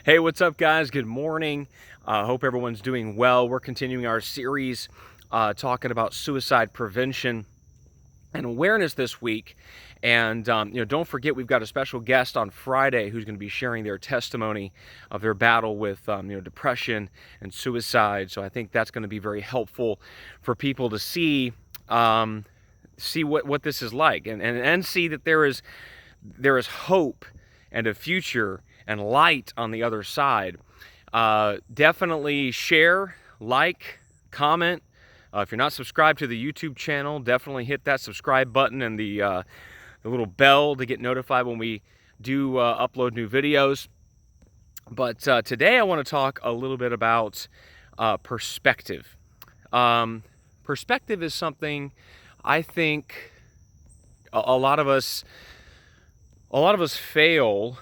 Hey, what's up, guys? Good morning. Hope everyone's doing well. We're continuing our series talking about suicide prevention and awareness this week. And don't forget, we've got a special guest on Friday who's going to be sharing their testimony of their battle with depression and suicide. So I think that's going to be very helpful for people to see what this is like, and see that there is hope and a future and light on the other side. Definitely share, like, comment. If you're not subscribed to the YouTube channel, definitely hit that subscribe button and the little bell to get notified when we do upload new videos. But today I want to talk a little bit about perspective. Perspective is something I think a lot of us fail.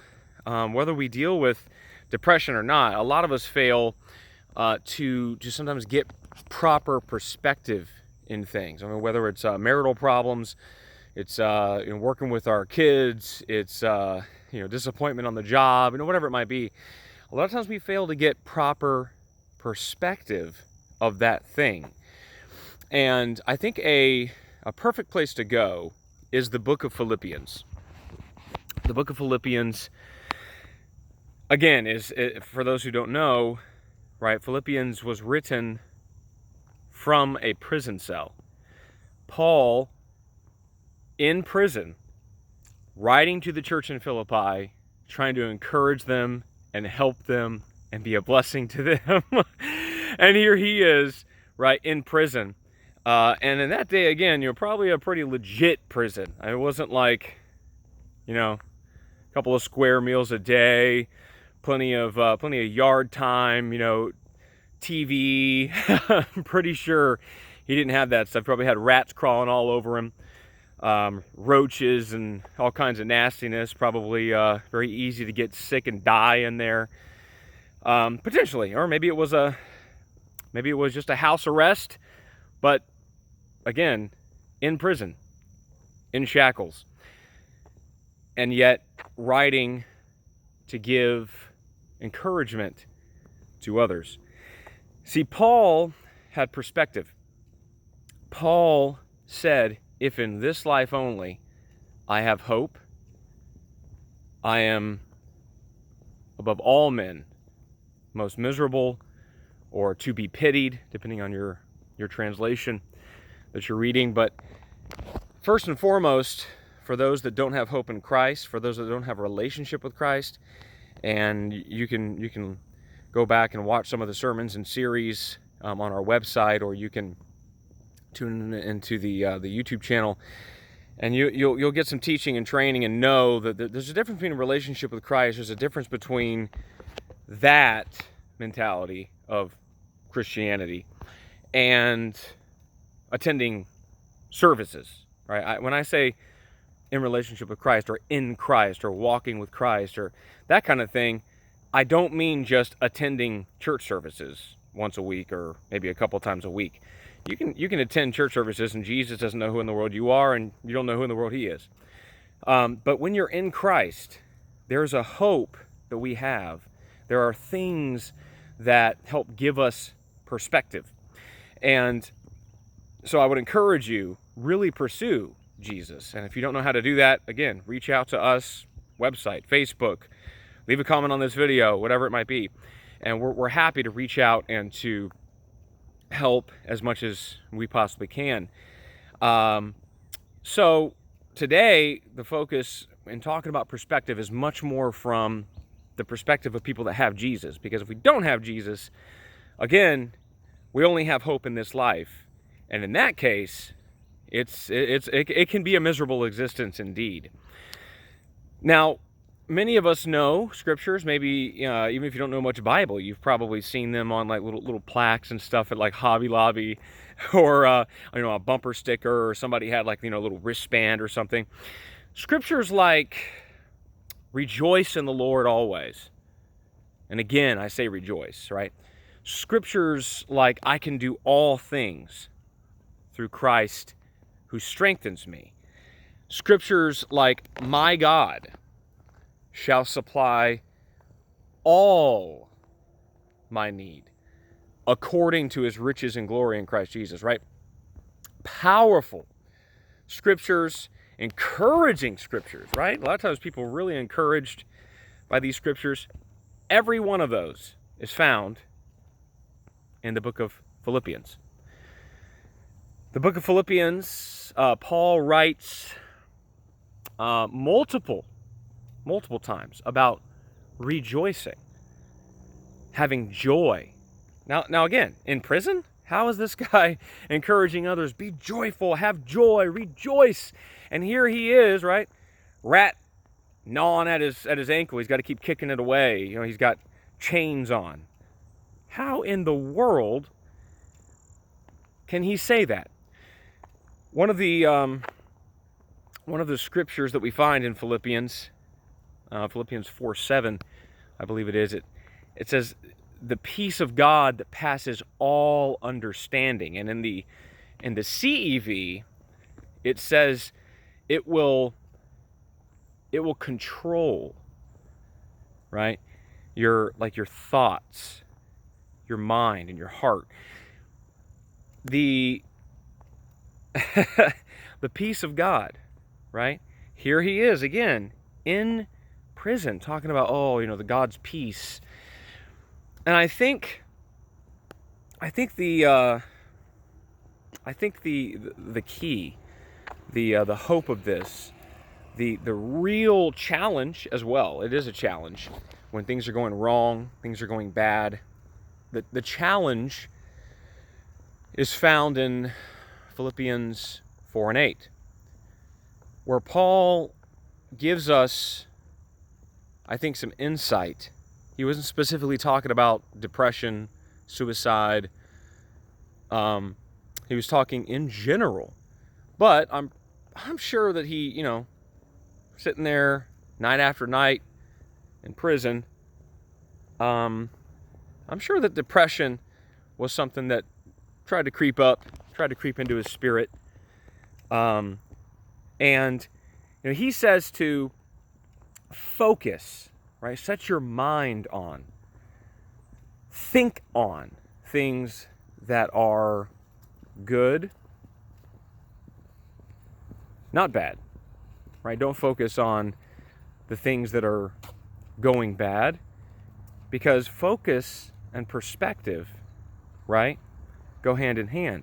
Whether we deal with depression or not, a lot of us fail to sometimes get proper perspective in things. I mean, whether it's marital problems, it's working with our kids, it's disappointment on the job, whatever it might be. A lot of times we fail to get proper perspective of that thing. And I think a perfect place to go is the book of Philippians. The book of Philippians, again, is, for those who don't know, right, Philippians was written from a prison cell. Paul, in prison, writing to the church in Philippi, trying to encourage them and help them and be a blessing to them. And here he is, right, in prison. And in that day, again, probably a pretty legit prison. I mean, it wasn't like, a couple of square meals a day, plenty of yard time, TV. I'm pretty sure he didn't have that stuff. Probably had rats crawling all over him, roaches and all kinds of nastiness. Probably very easy to get sick and die in there, potentially. Or maybe it was just a house arrest, but again, in prison, in shackles, and yet writing to give encouragement to others. See, Paul had perspective. Paul said, if in this life only I have hope, I am above all men most miserable, or to be pitied, depending on your translation that you're reading. But first and foremost, for those that don't have hope in Christ, for those that don't have a relationship with Christ, and you can go back and watch some of the sermons and series on our website, or you can tune into the YouTube channel, and you'll get some teaching and training, and know that there's a difference between a relationship with Christ. There's a difference between that mentality of Christianity and attending services, right? When I say in relationship with Christ, or in Christ, or walking with Christ, or that kind of thing, I don't mean just attending church services once a week or maybe a couple times a week. You can attend church services and Jesus doesn't know who in the world you are, and you don't know who in the world he is. But when you're in Christ, there's a hope that we have. There are things that help give us perspective. And so I would encourage you, really pursue Jesus. And if you don't know how to do that, again, reach out to us, website, Facebook, leave a comment on this video, whatever it might be. And we're happy to reach out and to help as much as we possibly can. So today, the focus in talking about perspective is much more from the perspective of people that have Jesus. Because if we don't have Jesus, again, we only have hope in this life. And in that case, it can be a miserable existence indeed. Now, many of us know scriptures. Maybe even if you don't know much Bible, you've probably seen them on like little plaques and stuff at like Hobby Lobby, or a bumper sticker, or somebody had like a little wristband or something. Scriptures like, rejoice in the Lord always. And again, I say rejoice, right? Scriptures like, I can do all things through Christ who strengthens me. Scriptures like, my God shall supply all my need according to his riches and glory in Christ Jesus, right? Powerful scriptures, encouraging scriptures, right? A lot of times people are really encouraged by these scriptures. Every one of those is found in the book of Philippians. The book of Philippians, Paul writes multiple times about rejoicing, having joy. Now again, in prison, how is this guy encouraging others? Be joyful, have joy, rejoice. And here he is, right? Rat gnawing at his ankle. He's got to keep kicking it away. You know, he's got chains on. How in the world can he say that? One of the scriptures that we find in Philippians 4:7, I believe it is. It says, "The peace of God that passes all understanding." And in the CEV, it says it will control, right? Your thoughts, your mind, and your heart. The the peace of God, right? Here he is again in prison talking about, the God's peace. And I think the key, the hope of this, the real challenge as well. It is a challenge when things are going wrong, things are going bad. The challenge is found in Philippians 4:8, where Paul gives us, I think, some insight. He wasn't specifically talking about depression, suicide. He was talking in general. But I'm sure that he, sitting there night after night in prison, I'm sure that depression was something that tried to creep into his spirit. And he says to focus, right? Set your mind on, think on things that are good, not bad, right? Don't focus on the things that are going bad, because focus and perspective, right, go hand in hand.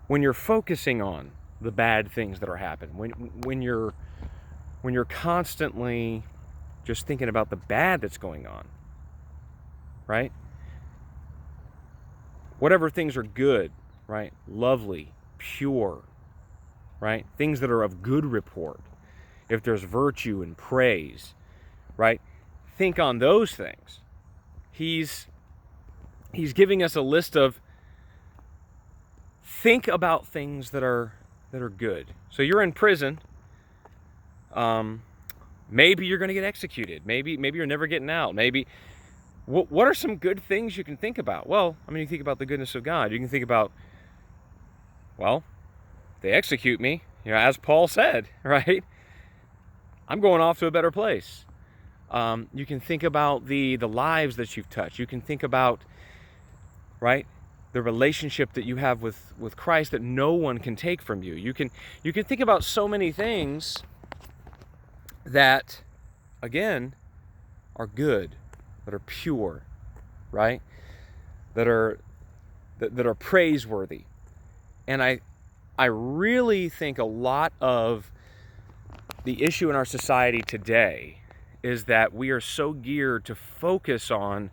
When you're focusing on the bad things that are happening, when you're constantly just thinking about the bad that's going on, right? Whatever things are good, right? Lovely, pure, right? Things that are of good report. If there's virtue and praise, right? Think on those things. He's giving us a list of, think about things that are good. So you're in prison. Maybe you're going to get executed. Maybe you're never getting out. Maybe, what are some good things you can think about? Well, you think about the goodness of God. You can think about, well, they execute me, as Paul said, right? I'm going off to a better place. You can think about the lives that you've touched. You can think about, right, the relationship that you have with Christ that no one can take from you. You can think about so many things that, again, are good, that are pure, right? That are praiseworthy. And I really think a lot of the issue in our society today is that we are so geared to focus on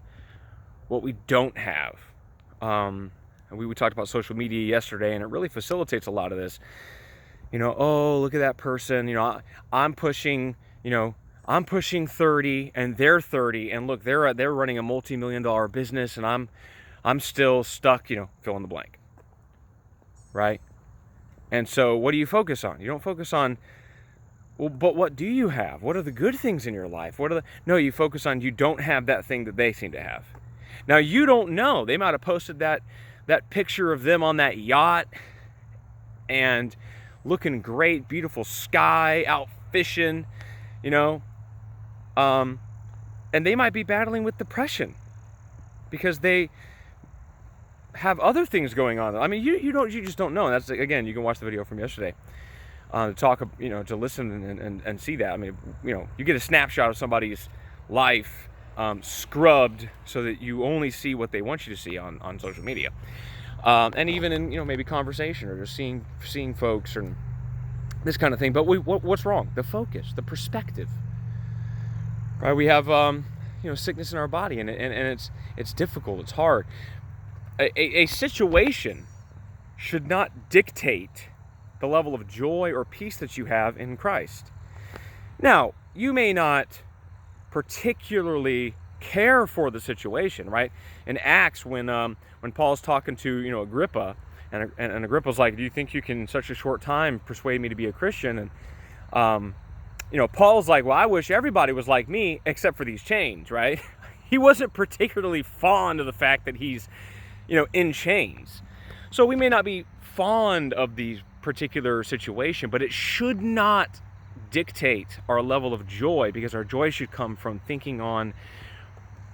what we don't have. And we talked about social media yesterday, and it really facilitates a lot of this. Look at that person. I'm pushing 30, and they're 30, and look, they're running a multi-million-dollar business, and I'm still stuck. Fill in the blank. Right? And so, what do you focus on? You don't focus on, well, but what do you have? What are the good things in your life? No, you focus on, you don't have that thing that they seem to have. Now, you don't know. They might have posted that picture of them on that yacht and looking great, beautiful sky, out fishing, And they might be battling with depression because they have other things going on. I mean, you just don't know. And that's, again, you can watch the video from yesterday to talk, to listen and see that. I mean, you get a snapshot of somebody's life scrubbed so that you only see what they want you to see on social media, and even in maybe conversation or just seeing folks and this kind of thing. But what's wrong? The focus, the perspective. Right? We have sickness in our body, and it's difficult. It's hard. A situation should not dictate the level of joy or peace that you have in Christ. Now, you may not particularly care for the situation, right? In Acts, when Paul's talking to Agrippa, and Agrippa's like, "Do you think you can in such a short time persuade me to be a Christian?" And Paul's like, "Well, I wish everybody was like me except for these chains," right? He wasn't particularly fond of the fact that he's in chains. So we may not be fond of the particular situation, but it should not dictate our level of joy, because our joy should come from thinking on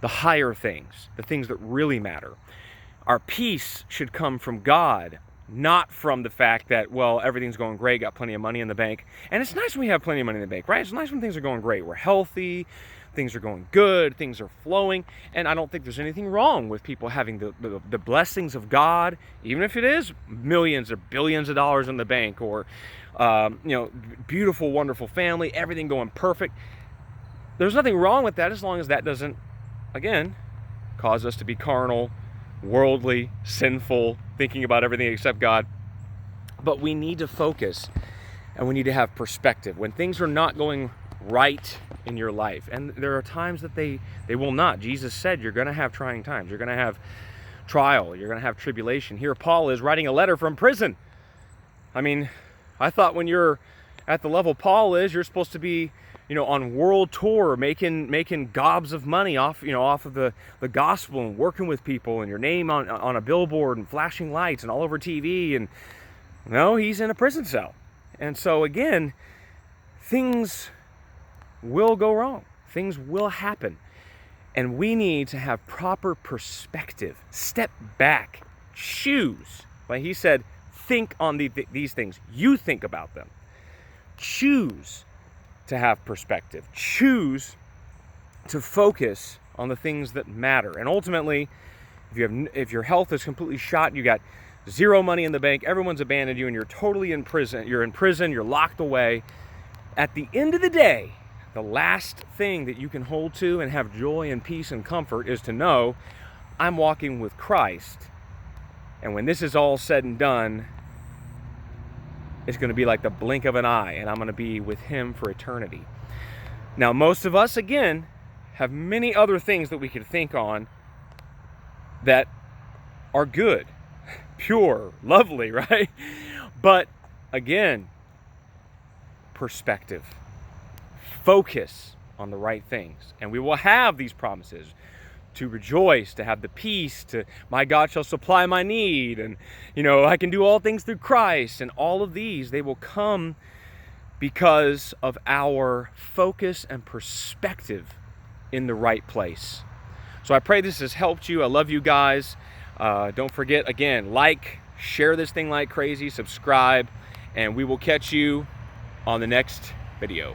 the higher things, the things that really matter. Our peace should come from God, not from the fact that, well, everything's going great, got plenty of money in the bank. And it's nice when we have plenty of money in the bank, right? It's nice when things are going great. We're healthy, things are going good, things are flowing. And I don't think there's anything wrong with people having the blessings of God, even if it is millions or billions of dollars in the bank, or beautiful, wonderful family, everything going perfect. There's nothing wrong with that, as long as that doesn't, again, cause us to be carnal, worldly, sinful, thinking about everything except God. But we need to focus, and we need to have perspective. When things are not going right in your life, and there are times that they will not. Jesus said you're going to have trying times. You're going to have trial. You're going to have tribulation. Here Paul is writing a letter from prison. I mean, I thought when you're at the level Paul is, you're supposed to be on world tour, making gobs of money off of the gospel, and working with people, and your name on a billboard and flashing lights and all over TV. And no, he's in a prison cell. And so again, things will go wrong. Things will happen. And we need to have proper perspective. Step back. Choose. Like he said, think on these things. You think about them. Choose to have perspective. Choose to focus on the things that matter. And ultimately, if your health is completely shot, you got zero money in the bank, everyone's abandoned you, and you're totally in prison. You're in prison, you're locked away. At the end of the day, the last thing that you can hold to and have joy and peace and comfort is to know, I'm walking with Christ. And when this is all said and done, it's going to be like the blink of an eye, and I'm going to be with him for eternity. Now, most of us, again, have many other things that we could think on that are good, pure, lovely, right? But again, perspective. Focus on the right things, and we will have these promises to rejoice, to have the peace, to my God shall supply my need, and I can do all things through Christ. And all of these, they will come because of our focus and perspective in the right place. So I pray this has helped you. I love you guys. Don't forget, again, share this thing like crazy, subscribe, and we will catch you on the next video.